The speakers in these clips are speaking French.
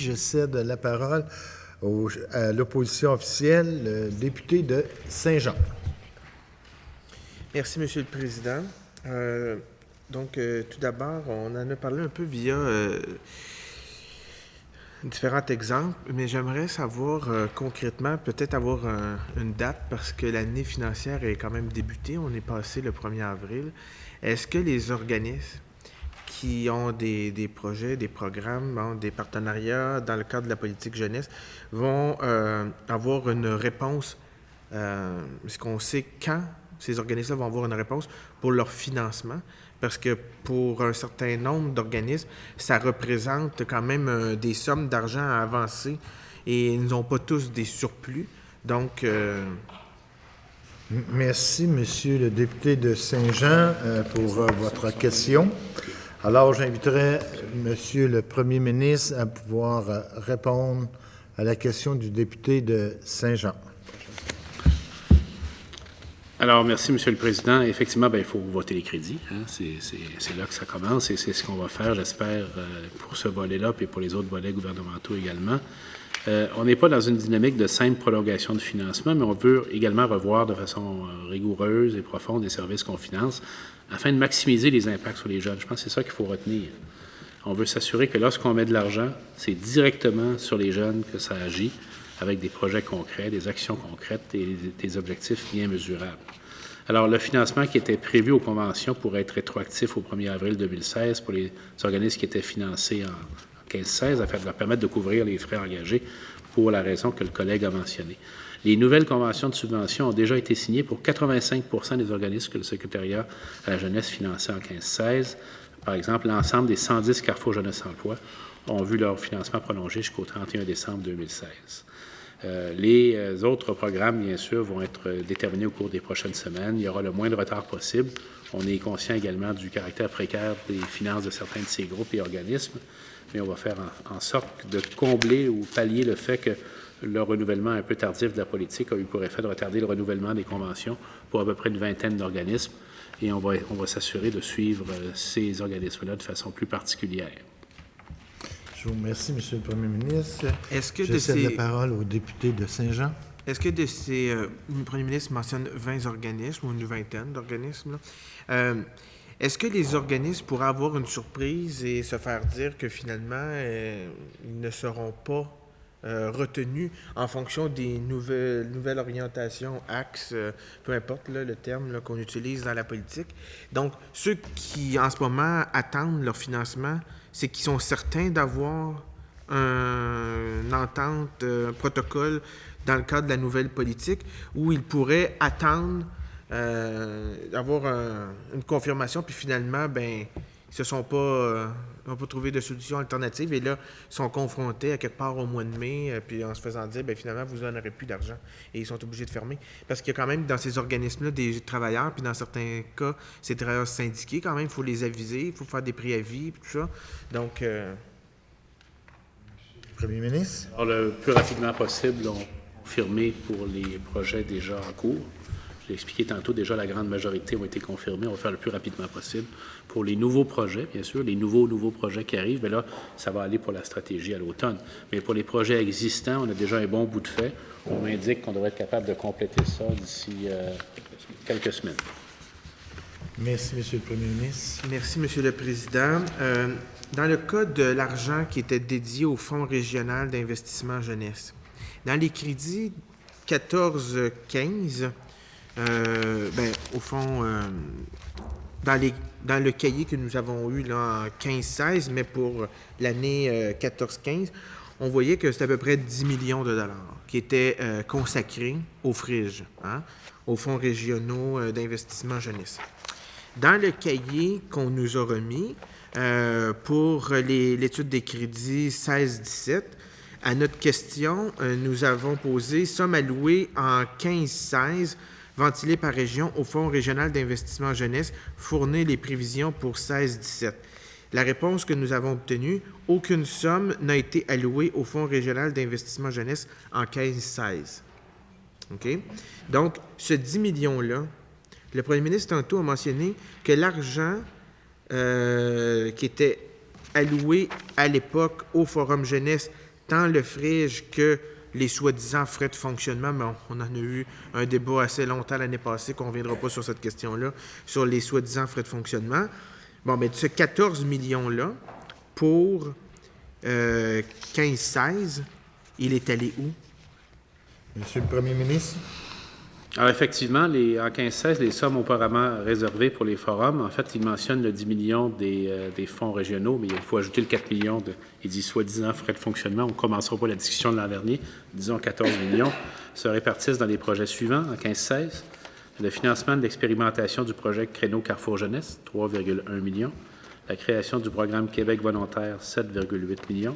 Je cède la parole à l'opposition officielle, le député de Saint-Jean. Merci, Monsieur le Président. Tout d'abord, on en a parlé un peu via différents exemples, mais j'aimerais savoir concrètement, peut-être avoir une date, parce que l'année financière est quand même débutée. On est passé le 1er avril. Est-ce que les organismes qui ont des projets, des programmes, des partenariats dans le cadre de la politique jeunesse vont avoir une réponse? Est-ce qu'on sait quand ces organismes-là vont avoir une réponse pour leur financement? Parce que pour un certain nombre d'organismes, ça représente quand même des sommes d'argent à avancer et ils n'ont pas tous des surplus. Donc, Merci, Monsieur le député de Saint-Jean, pour votre question. Alors, j'inviterai Monsieur le Premier ministre à pouvoir répondre à la question du député de Saint-Jean. Alors, merci, Monsieur le Président. Effectivement, il faut voter les crédits. Hein. C'est là que ça commence et c'est ce qu'on va faire, j'espère, pour ce volet-là et pour les autres volets gouvernementaux également. On n'est pas dans une dynamique de simple prolongation de financement, mais on veut également revoir de façon rigoureuse et profonde les services qu'on finance afin de maximiser les impacts sur les jeunes. Je pense que c'est ça qu'il faut retenir. On veut s'assurer que lorsqu'on met de l'argent, c'est directement sur les jeunes que ça agit, avec des projets concrets, des actions concrètes et des objectifs bien mesurables. Alors, le financement qui était prévu aux conventions pourrait être rétroactif au 1er avril 2016 pour les organismes qui étaient financés en 15-16, afin de leur permettre de couvrir les frais engagés pour la raison que le collègue a mentionnée. Les nouvelles conventions de subvention ont déjà été signées pour 85 des organismes que le secrétariat à la jeunesse finançait en 15-16. Par exemple, l'ensemble des 110 Carrefour Jeunesse Emploi ont vu leur financement prolongé jusqu'au 31 décembre 2016. Les autres programmes, bien sûr, vont être déterminés au cours des prochaines semaines. Il y aura le moins de retard possible. On est conscient également du caractère précaire des finances de certains de ces groupes et organismes, mais on va faire en sorte de combler ou pallier le fait que le renouvellement un peu tardif de la politique a eu pour effet de retarder le renouvellement des conventions pour à peu près une vingtaine d'organismes, et on va s'assurer de suivre ces organismes-là de façon plus particulière. Je vous remercie, Monsieur le Premier ministre. Est-ce que je cède la parole au député de Saint-Jean. Est-ce que le Premier ministre mentionne 20 organismes ou une vingtaine d'organismes, est-ce que les organismes pourraient avoir une surprise et se faire dire que finalement, ils ne seront pas retenus en fonction des nouvelles orientations, axes, peu importe le terme qu'on utilise dans la politique? Donc, ceux qui, en ce moment, attendent leur financement, c'est qu'ils sont certains d'avoir une entente, un protocole dans le cadre de la nouvelle politique, où ils pourraient attendre avoir une confirmation, puis finalement, ils se sont pas, n'ont pas trouvé de solution alternative, et là, ils sont confrontés à quelque part au mois de mai, puis en se faisant dire, finalement, vous n'en aurez plus d'argent, et ils sont obligés de fermer. Parce qu'il y a quand même dans ces organismes-là des travailleurs, puis dans certains cas, ces travailleurs syndiqués, quand même, il faut les aviser, il faut faire des préavis, puis tout ça. Donc... Premier ministre. Alors, le plus rapidement possible, on confirmé pour les projets déjà en cours. Je l'ai expliqué tantôt, déjà la grande majorité ont été confirmés. On va faire le plus rapidement possible. Pour les nouveaux projets, bien sûr, les nouveaux projets qui arrivent, bien là, ça va aller pour la stratégie à l'automne. Mais pour les projets existants, on a déjà un bon bout de fait. On m'indique qu'on devrait être capable de compléter ça d'ici quelques semaines. Merci, Monsieur le Premier ministre. Merci, Monsieur le Président. Dans le cas de l'argent qui était dédié au Fonds régional d'investissement jeunesse, dans les crédits 14-15, au fond, dans le cahier que nous avons eu là, en 15-16, mais pour l'année 14-15, on voyait que c'était à peu près 10 millions de dollars qui étaient consacrés au FRIJ, aux fonds régionaux d'investissement jeunesse. Dans le cahier qu'on nous a remis pour l'étude des crédits 16-17, à notre question, nous avons posé « Somme allouée en 15-16, ventilée par région au Fonds régional d'investissement jeunesse, fournir les prévisions pour 16-17 ». La réponse que nous avons obtenue, aucune somme n'a été allouée au Fonds régional d'investissement jeunesse en 15-16. OK? Donc, ce 10 millions-là, le premier ministre tantôt a mentionné que l'argent qui était alloués à l'époque au Forum Jeunesse, tant le frige que les soi-disant frais de fonctionnement, mais on en a eu un débat assez longtemps l'année passée, qu'on ne reviendra pas sur cette question-là, sur les soi-disant frais de fonctionnement. Bon, mais ce 14 millions-là, pour 15-16, il est allé où? Monsieur le Premier ministre. Alors, effectivement, en 15-16, les sommes auparavant réservées pour les forums, en fait, il mentionne le 10 millions des fonds régionaux, mais il faut ajouter le 4 millions il dit soi-disant frais de fonctionnement. On ne commencera pas la discussion de l'an dernier. Disons 14 millions se répartissent dans les projets suivants en 15-16. Le financement de l'expérimentation du projet Créneau Carrefour Jeunesse, 3,1 millions. La création du programme Québec volontaire, 7,8 millions.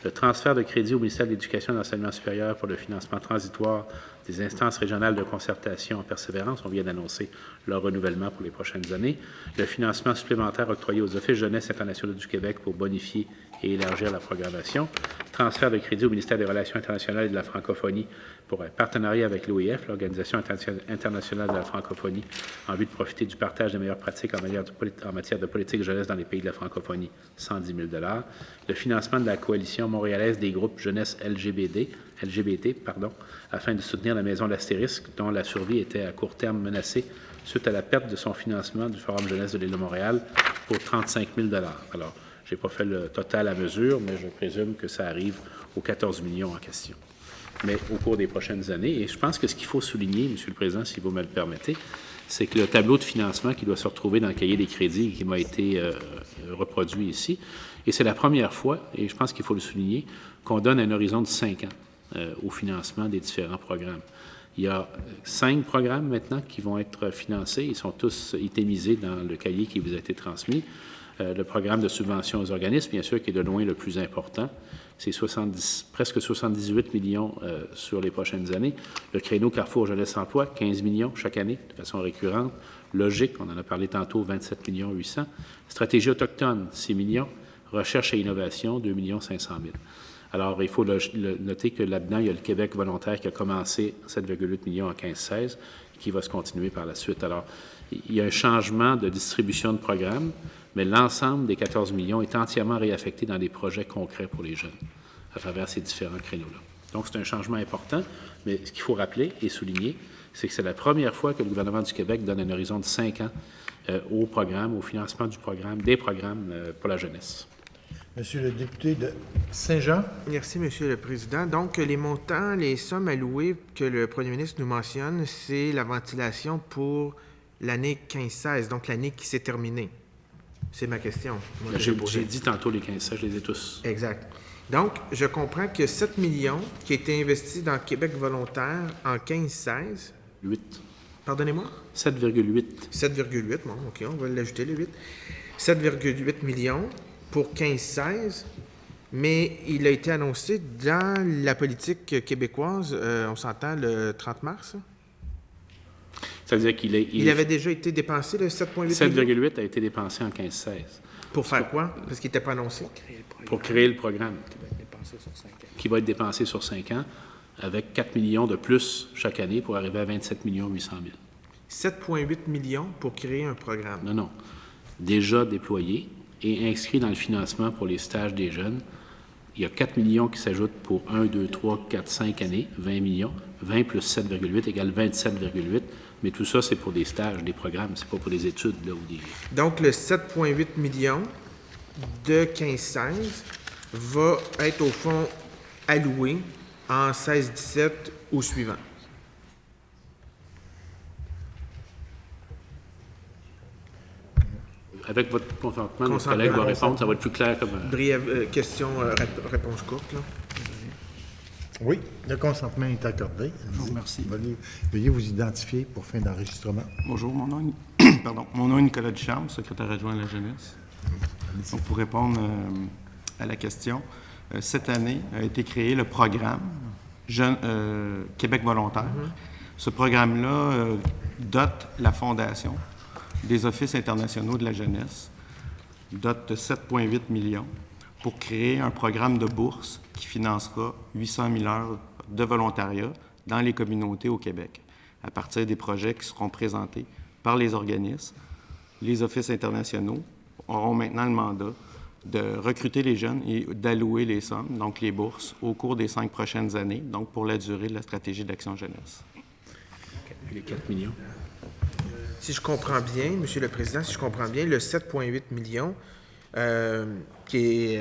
Le transfert de crédit au ministère de l'Éducation et de l'Enseignement supérieur pour le financement transitoire des instances régionales de concertation en persévérance. On vient d'annoncer leur renouvellement pour les prochaines années. Le financement supplémentaire octroyé aux Offices jeunesse internationaux du Québec pour bonifier et élargir la programmation. Transfert de crédit au ministère des Relations internationales et de la francophonie pour un partenariat avec l'OIF, l'Organisation internationale de la francophonie, en vue de profiter du partage des meilleures pratiques en matière de politique jeunesse dans les pays de la francophonie, 110 000 $. Le financement de la coalition montréalaise des groupes jeunesse LGBT, afin de soutenir la Maison l'Astérisque, dont la survie était à court terme menacée suite à la perte de son financement du Forum jeunesse de l'île de Montréal pour 35 000 $. Alors, je n'ai pas fait le total à mesure, mais je présume que ça arrive aux 14 millions en question. Mais au cours des prochaines années, et je pense que ce qu'il faut souligner, M. le Président, si vous me le permettez, c'est que le tableau de financement qui doit se retrouver dans le cahier des crédits qui m'a été reproduit ici, et c'est la première fois, et je pense qu'il faut le souligner, qu'on donne un horizon de 5 ans au financement des différents programmes. Il y a 5 programmes maintenant qui vont être financés. Ils sont tous itemisés dans le cahier qui vous a été transmis. Le programme de subvention aux organismes, bien sûr, qui est de loin le plus important. C'est presque 78 millions sur les prochaines années. Le créneau Carrefour Jeunesse Emploi, 15 millions chaque année, de façon récurrente. Logique, on en a parlé tantôt, 27 millions 800. Stratégie autochtone, 6 millions. Recherche et innovation, 2 500 000. Alors, il faut noter que là-dedans, il y a le Québec volontaire qui a commencé 7,8 millions en 15-16, qui va se continuer par la suite. Alors, il y a un changement de distribution de programmes, mais l'ensemble des 14 millions est entièrement réaffecté dans des projets concrets pour les jeunes, à travers ces différents créneaux-là. Donc, c'est un changement important, mais ce qu'il faut rappeler et souligner, c'est que c'est la première fois que le gouvernement du Québec donne un horizon de 5 ans au programme, au financement du programme, des programmes pour la jeunesse. Monsieur le député de Saint-Jean. Merci, Monsieur le Président. Donc, les montants, les sommes allouées que le premier ministre nous mentionne, c'est la ventilation pour l'année 15-16, donc l'année qui s'est terminée. C'est ma question. J'ai dit tantôt les 15-16, je les ai tous. Exact. Donc, je comprends que 7 millions qui a été investis dans Québec volontaire en 15-16. 8. Pardonnez-moi? 7,8. 7,8, bon, OK, on va l'ajouter, le 8. 7,8 millions pour 15-16, mais il a été annoncé dans la politique québécoise, on s'entend, le 30 mars? C'est-à-dire qu'il avait déjà été dépensé, le 7,8 7,8 a été dépensé en 15-16. Pour faire quoi? Parce qu'il n'était pas annoncé. Pour créer le programme. Qui va être dépensé sur 5 ans, avec 4 millions de plus chaque année pour arriver à 27 800 000. 7,8 millions pour créer un programme. Non. Déjà déployé et inscrit dans le financement pour les stages des jeunes. Il y a 4 millions qui s'ajoutent pour 1, 2, 3, 4, 5 années, 20 millions. 20 plus 7,8 égale 27,8. Mais tout ça, c'est pour des stages, des programmes, c'est pas pour des études. Là, ou des... Donc, le 7,8 millions de 15-16 va être, au fond, alloué en 16-17 ou suivant. Avec votre consentement, notre collègue va répondre, ça va être plus clair comme... Brève question, réponse courte, là. Oui, le consentement est accordé. Merci. Veuillez vous identifier pour fin d'enregistrement. Bonjour, mon nom est Nicolas Ducharme, secrétaire adjoint à la jeunesse. Donc, pour répondre à la question, cette année a été créé le programme Québec volontaire. Ce programme-là dote la Fondation des Offices internationaux de la jeunesse, dote de 7,8 millions pour créer un programme de bourse qui financera 800 000 heures de volontariat dans les communautés au Québec, à partir des projets qui seront présentés par les organismes. Les offices internationaux auront maintenant le mandat de recruter les jeunes et d'allouer les sommes, donc les bourses, au cours des 5 prochaines années, donc pour la durée de la stratégie d'action jeunesse. Les 4 millions. Si je comprends bien, Monsieur le Président, si je comprends bien, le 7,8 millions qui est,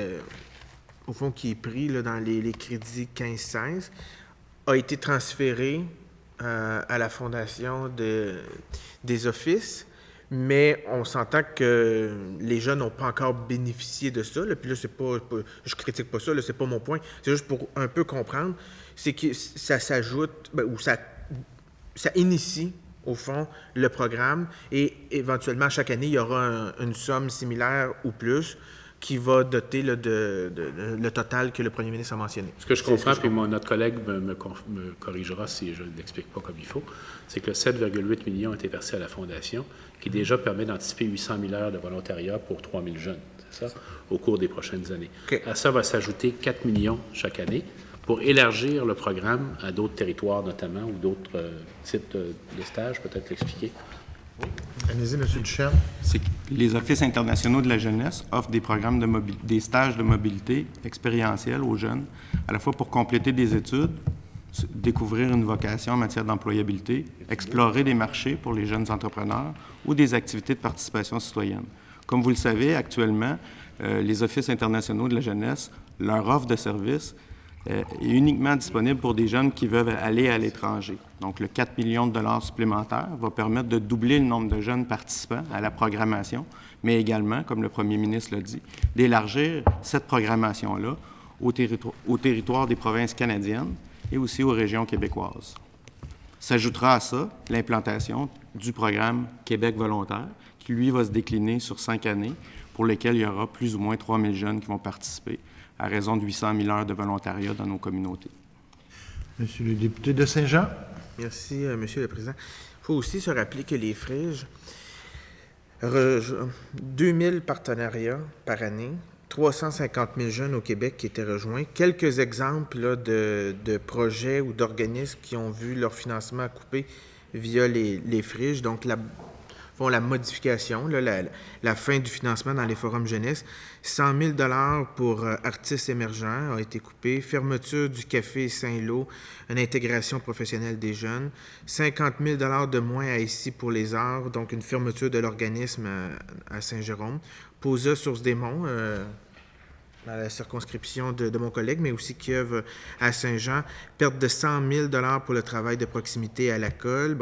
au fond, qui est pris là, dans les crédits 15-16 a été transféré à la fondation des offices, mais on s'entend que les jeunes n'ont pas encore bénéficié de ça. Là, puis là, je critique pas ça, là, c'est pas mon point. C'est juste pour un peu comprendre, c'est que ça s'ajoute, ou ça initie, au fond, le programme et éventuellement, chaque année, il y aura une somme similaire ou plus qui va doter là, le total que le premier ministre a mentionné. Ce que je comprends, puis notre collègue me corrigera si je ne l'explique pas comme il faut, c'est que le 7,8 millions a été versé à la Fondation, qui déjà permet d'anticiper 800 000 heures de volontariat pour 3 000 jeunes, c'est ça, au cours des prochaines années. Okay. À ça va s'ajouter 4 millions chaque année pour élargir le programme à d'autres territoires notamment ou d'autres types de stages, peut-être l'expliquer. Allez-y, M. Ducharme. C'est que les Offices internationaux de la jeunesse offrent des programmes des stages de mobilité expérientiels aux jeunes, à la fois pour compléter des études, découvrir une vocation en matière d'employabilité, explorer des marchés pour les jeunes entrepreneurs ou des activités de participation citoyenne. Comme vous le savez, actuellement, les Offices internationaux de la jeunesse, leur offre de services est uniquement disponible pour des jeunes qui veulent aller à l'étranger. Donc, le 4 millions de dollars supplémentaires va permettre de doubler le nombre de jeunes participants à la programmation, mais également, comme le premier ministre l'a dit, d'élargir cette programmation-là au territoire des provinces canadiennes et aussi aux régions québécoises. S'ajoutera à ça l'implantation du programme Québec volontaire, qui, lui, va se décliner sur 5 années, pour lesquelles il y aura plus ou moins 3 000 jeunes qui vont participer, à raison de 800 000 heures de volontariat dans nos communautés. Monsieur le député de Saint-Jean. Merci, Monsieur le Président. Il faut aussi se rappeler que les Friges, 2000 partenariats par année, 350 000 jeunes au Québec qui étaient rejoints. Quelques exemples là, de projets ou d'organismes qui ont vu leur financement coupé via les Friges. Donc, la modification, là, la fin du financement dans les forums jeunesse. 100 000 $ pour artistes émergents a été coupé. Fermeture du Café Saint-Lô, une intégration professionnelle des jeunes. 50 000 $ de moins à Ici pour les arts, donc une fermeture de l'organisme à Saint-Jérôme. POSA Source-des-Monts, dans la circonscription de mon collègue, mais aussi qui œuvre à Saint-Jean. Perte de 100 000 $ pour le travail de proximité à la colle,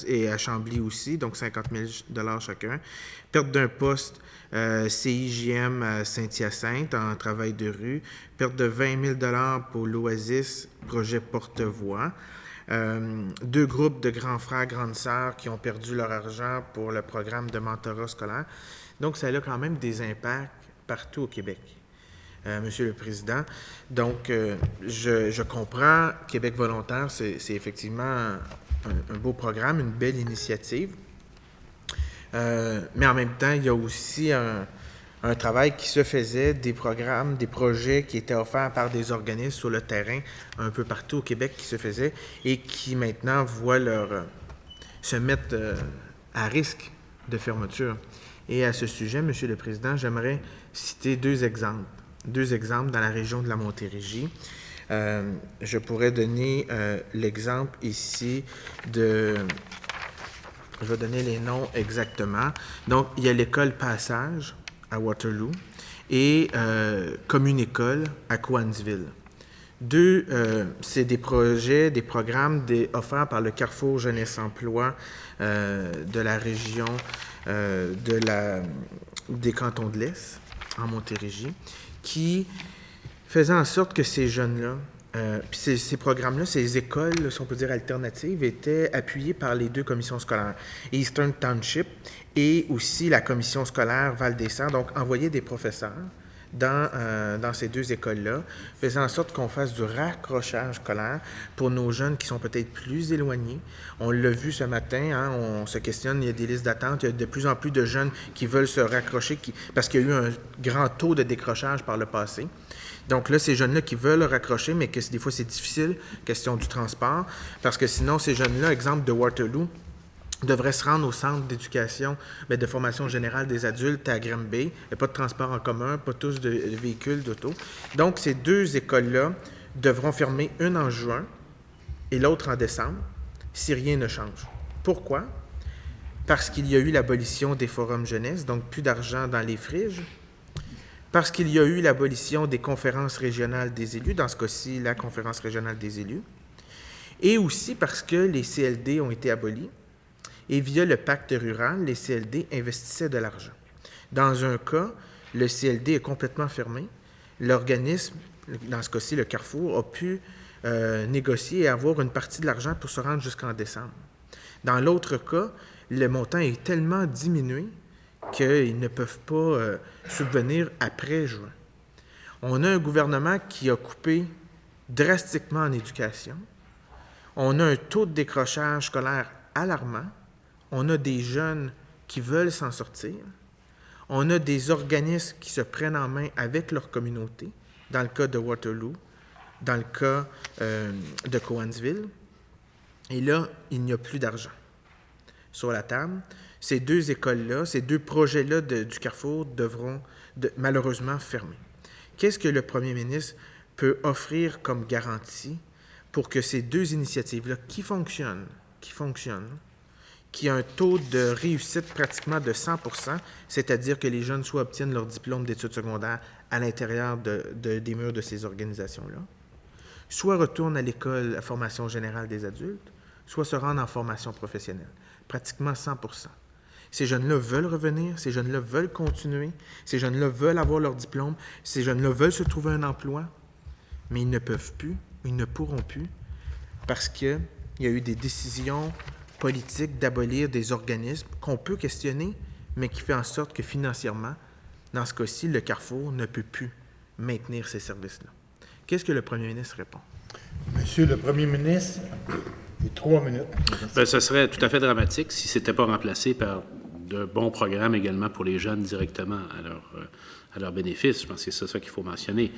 et à Chambly aussi, donc 50 000 $ chacun. Perte d'un poste CIJM à Saint-Hyacinthe en travail de rue. Perte de 20 000 $ pour l'Oasis, projet Porte-Voix. 2 groupes de grands frères, grandes sœurs qui ont perdu leur argent pour le programme de mentorat scolaire. Donc, ça a quand même des impacts partout au Québec, Monsieur le Président. Donc, je comprends Québec volontaire, c'est effectivement un beau programme, une belle initiative. Mais en même temps, il y a aussi un travail qui se faisait, des programmes, des projets qui étaient offerts par des organismes sur le terrain un peu partout au Québec qui se faisaient et qui maintenant voient se mettre à risque de fermeture. Et à ce sujet, Monsieur le Président, j'aimerais citer 2 exemples. 2 exemples dans la région de la Montérégie. Je pourrais donner l'exemple ici de... Je vais donner les noms exactement. Donc, il y a l'école Passage à Waterloo et Commune École à Cowansville. 2, c'est des projets, des programmes offerts par le Carrefour Jeunesse Emploi de la région des cantons de l'Est, en Montérégie, qui faisaient en sorte que ces jeunes-là, puis ces programmes-là, ces écoles, si on peut dire alternatives, étaient appuyées par les 2 commissions scolaires, Eastern Township et aussi la commission scolaire Val-des-Serres, donc envoyer des professeurs dans ces 2 écoles-là, faisant en sorte qu'on fasse du raccrochage scolaire pour nos jeunes qui sont peut-être plus éloignés. On l'a vu ce matin, on se questionne, il y a des listes d'attente, il y a de plus en plus de jeunes qui veulent se raccrocher parce qu'il y a eu un grand taux de décrochage par le passé. Donc là, ces jeunes-là qui veulent raccrocher, mais que des fois c'est difficile, question du transport, parce que sinon, ces jeunes-là, exemple de Waterloo, devraient se rendre au centre d'éducation, de formation générale des adultes à Granby. Il n'y a pas de transport en commun, pas tous de véhicules, d'auto. Donc, ces deux écoles-là devront fermer, une en juin et l'autre en décembre, si rien ne change. Pourquoi? Parce qu'il y a eu l'abolition des forums jeunesse, donc plus d'argent dans les friges. Parce qu'il y a eu l'abolition des conférences régionales des élus, dans ce cas-ci, la conférence régionale des élus. Et aussi parce que les CLD ont été abolis. Et via le pacte rural, les CLD investissaient de l'argent. Dans un cas, le CLD est complètement fermé. L'organisme, dans ce cas-ci, le Carrefour, a pu négocier et avoir une partie de l'argent pour se rendre jusqu'en décembre. Dans l'autre cas, le montant est tellement diminué qu'ils ne peuvent pas subvenir après juin. On a un gouvernement qui a coupé drastiquement en éducation. On a un taux de décrochage scolaire alarmant. On a des jeunes qui veulent s'en sortir. On a des organismes qui se prennent en main avec leur communauté, dans le cas de Waterloo, dans le cas de Cowansville. Et là, il n'y a plus d'argent sur la table. Ces deux écoles-là, ces deux projets-là du Carrefour devront malheureusement fermer. Qu'est-ce que le premier ministre peut offrir comme garantie pour que ces deux initiatives-là, qui fonctionnent, qui ont un taux de réussite pratiquement de 100%, c'est-à-dire que les jeunes soit obtiennent leur diplôme d'études secondaires à l'intérieur des murs de ces organisations-là, soit retournent à l'école à formation générale des adultes, soit se rendent en formation professionnelle. Pratiquement 100%. Ces jeunes-là veulent revenir, ces jeunes-là veulent continuer, ces jeunes-là veulent avoir leur diplôme, ces jeunes-là veulent se trouver un emploi, mais ils ne peuvent plus, ils ne pourront plus, parce qu'il y a eu des décisions politiques d'abolir des organismes qu'on peut questionner, mais qui fait en sorte que financièrement, dans ce cas-ci, le Carrefour ne peut plus maintenir ces services-là. Qu'est-ce que le premier ministre répond? Monsieur le premier ministre, il y a 3 minutes. Ce serait tout à fait dramatique si ce n'était pas remplacé par de bons programmes également pour les jeunes directement à leur bénéfice. Je pense que c'est ça qu'il faut mentionner.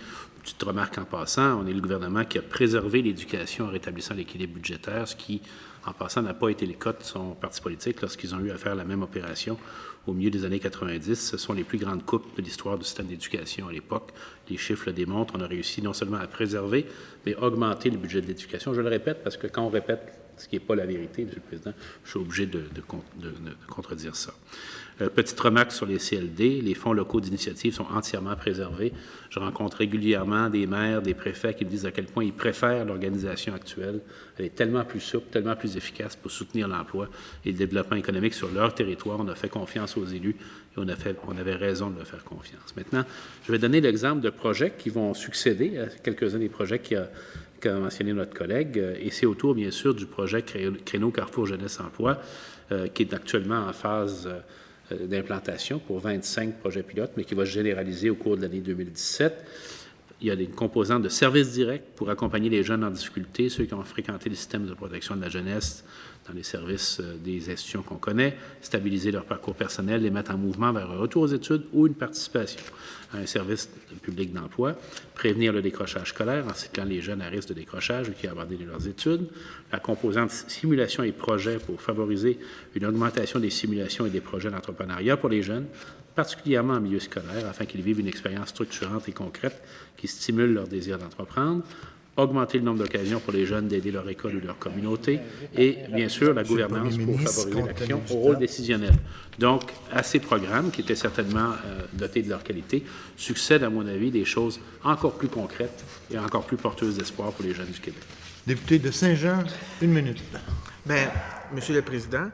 Petite remarque en passant, on est le gouvernement qui a préservé l'éducation en rétablissant l'équilibre budgétaire, ce qui, en passant, n'a pas été le cas de son parti politique lorsqu'ils ont eu à faire la même opération au milieu des années 90. Ce sont les plus grandes coupes de l'histoire du système d'éducation à l'époque. Les chiffres le démontrent. On a réussi non seulement à préserver, mais à augmenter le budget de l'éducation. Je le répète parce que quand on répète ce qui n'est pas la vérité, M. le Président, je suis obligé de contredire ça. Petite remarque sur les CLD, les fonds locaux d'initiative sont entièrement préservés. Je rencontre régulièrement des maires, des préfets qui me disent à quel point ils préfèrent l'organisation actuelle. Elle est tellement plus souple, tellement plus efficace pour soutenir l'emploi et le développement économique sur leur territoire. On a fait confiance aux élus et on avait raison de leur faire confiance. Maintenant, je vais donner l'exemple de projets qui vont succéder à quelques-uns des projets qu'a mentionné notre collègue, et c'est autour, bien sûr, du projet Créneau Carrefour Jeunesse Emploi, qui est actuellement en phase d'implantation pour 25 projets pilotes, mais qui va se généraliser au cours de l'année 2017. Il y a une composante de services directs pour accompagner les jeunes en difficulté, ceux qui ont fréquenté le système de protection de la jeunesse dans les services des institutions qu'on connaît, stabiliser leur parcours personnel, les mettre en mouvement vers un retour aux études ou une participation à un service public d'emploi, prévenir le décrochage scolaire en ciblant les jeunes à risque de décrochage ou qui ont abandonné leurs études, la composante simulation et projets pour favoriser une augmentation des simulations et des projets d'entrepreneuriat pour les jeunes, particulièrement en milieu scolaire, afin qu'ils vivent une expérience structurante et concrète qui stimule leur désir d'entreprendre, augmenter le nombre d'occasions pour les jeunes d'aider leur école ou leur communauté, et bien sûr la gouvernance pour favoriser l'action au rôle décisionnel. Donc, à ces programmes, qui étaient certainement dotés de leur qualité, succèdent, à mon avis, des choses encore plus concrètes et encore plus porteuses d'espoir pour les jeunes du Québec. Député de Saint-Jean, 1 minute. Bien, Monsieur le Président,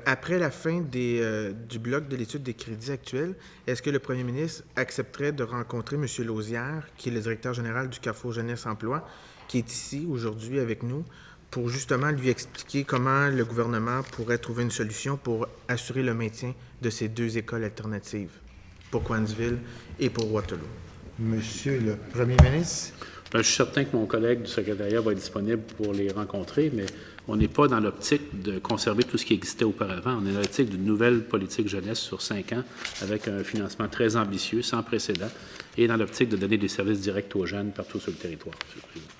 après la fin du bloc de l'étude des crédits actuels, est-ce que le premier ministre accepterait de rencontrer M. Lausière, qui est le directeur général du Carrefour Jeunesse Emploi, qui est ici aujourd'hui avec nous, pour justement lui expliquer comment le gouvernement pourrait trouver une solution pour assurer le maintien de ces deux écoles alternatives, pour Cowansville et pour Waterloo? Monsieur le premier ministre. Bien, je suis certain que mon collègue du secrétariat va être disponible pour les rencontrer, mais on n'est pas dans l'optique de conserver tout ce qui existait auparavant. On est dans l'optique d'une nouvelle politique jeunesse sur 5 ans avec un financement très ambitieux, sans précédent, et dans l'optique de donner des services directs aux jeunes partout sur le territoire, M. le Président.